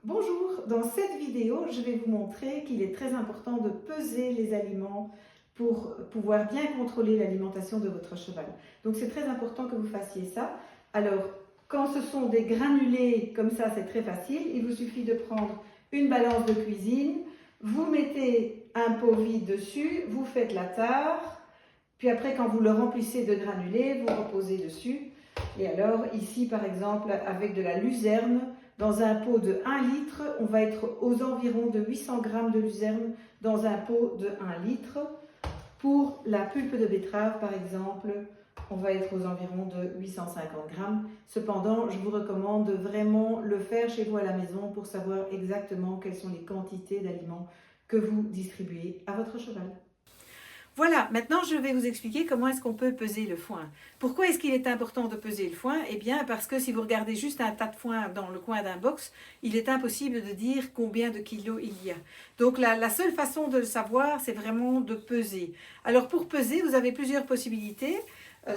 Bonjour, dans cette vidéo, je vais vous montrer qu'il est très important de peser les aliments pour pouvoir bien contrôler l'alimentation de votre cheval. Donc c'est très important que vous fassiez ça. Alors, quand ce sont des granulés comme ça, c'est très facile. Il vous suffit de prendre une balance de cuisine, vous mettez un pot vide dessus, vous faites la tare, puis après quand vous le remplissez de granulés, vous reposez dessus. Et alors ici par exemple avec de la luzerne, dans un pot de 1 litre, on va être aux environs de 800 g de luzerne dans un pot de 1 litre. Pour la pulpe de betterave par exemple, on va être aux environs de 850 g. Cependant, je vous recommande de vraiment le faire chez vous à la maison pour savoir exactement quelles sont les quantités d'aliments que vous distribuez à votre cheval. Voilà, maintenant je vais vous expliquer comment est-ce qu'on peut peser le foin. Pourquoi est-ce qu'il est important de peser le foin? Eh bien parce que si vous regardez juste un tas de foin dans le coin d'un box, il est impossible de dire combien de kilos il y a. Donc la seule façon de le savoir, c'est vraiment de peser. Alors pour peser, vous avez plusieurs possibilités.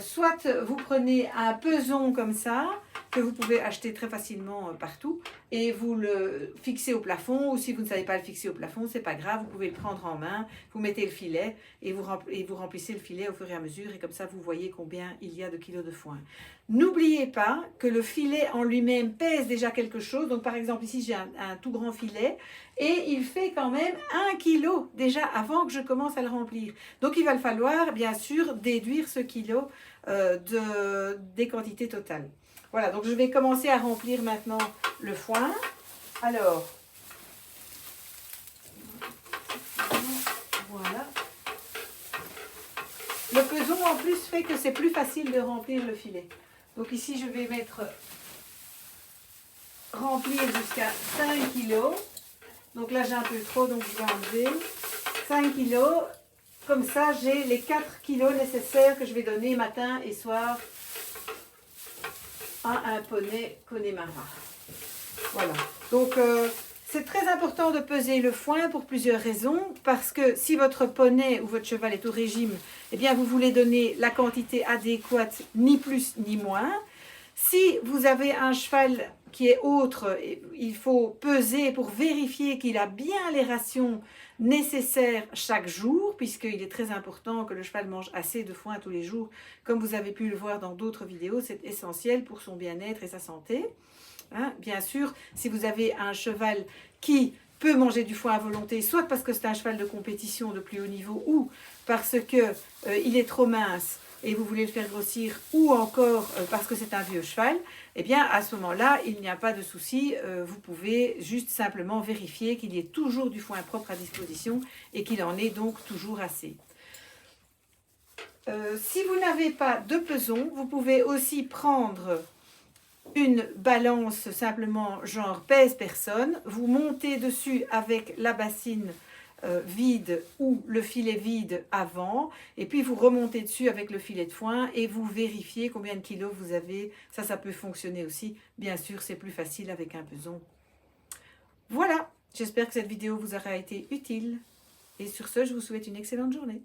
Soit vous prenez un peson comme ça, que vous pouvez acheter très facilement partout, et vous le fixez au plafond, ou si vous ne savez pas le fixer au plafond, c'est pas grave, vous pouvez le prendre en main, vous mettez le filet, et vous remplissez le filet au fur et à mesure, et comme ça vous voyez combien il y a de kilos de foin. N'oubliez pas que le filet en lui-même pèse déjà quelque chose, donc par exemple ici j'ai un tout grand filet, et il fait quand même 1 kilo déjà avant que je commence à le remplir. Donc il va falloir bien sûr déduire ce kilo des quantités totales. Voilà, donc je vais commencer à remplir maintenant le foin. Alors, voilà. Le peson en plus fait que c'est plus facile de remplir le filet. Donc ici je vais remplir jusqu'à 5 kg. Donc là j'ai un peu trop, donc je vais enlever 5 kg. Comme ça j'ai les 4 kg nécessaires que je vais donner matin et soir à un poney Connemara. Voilà. Donc c'est très important de peser le foin pour plusieurs raisons. Parce que si votre poney ou votre cheval est au régime, eh bien vous voulez donner la quantité adéquate, ni plus ni moins. Si vous avez un cheval qui est autre, il faut peser pour vérifier qu'il a bien les rations nécessaires chaque jour, puisqu'il est très important que le cheval mange assez de foin tous les jours. Comme vous avez pu le voir dans d'autres vidéos, c'est essentiel pour son bien-être et sa santé. Hein, bien sûr, si vous avez un cheval qui peut manger du foin à volonté, soit parce que c'est un cheval de compétition de plus haut niveau, ou parce qu'il est trop mince et vous voulez le faire grossir, ou encore parce que c'est un vieux cheval, eh bien à ce moment-là, il n'y a pas de souci, vous pouvez juste simplement vérifier qu'il y ait toujours du foin propre à disposition et qu'il en ait donc toujours assez. Si vous n'avez pas de peson, vous pouvez aussi prendre une balance simplement genre pèse personne, vous montez dessus avec la bassine vide ou le filet vide avant, et puis vous remontez dessus avec le filet de foin et vous vérifiez combien de kilos vous avez. Ça peut fonctionner aussi. Bien sûr, c'est plus facile avec un peson. Voilà, j'espère que cette vidéo vous aura été utile. Et sur ce, je vous souhaite une excellente journée.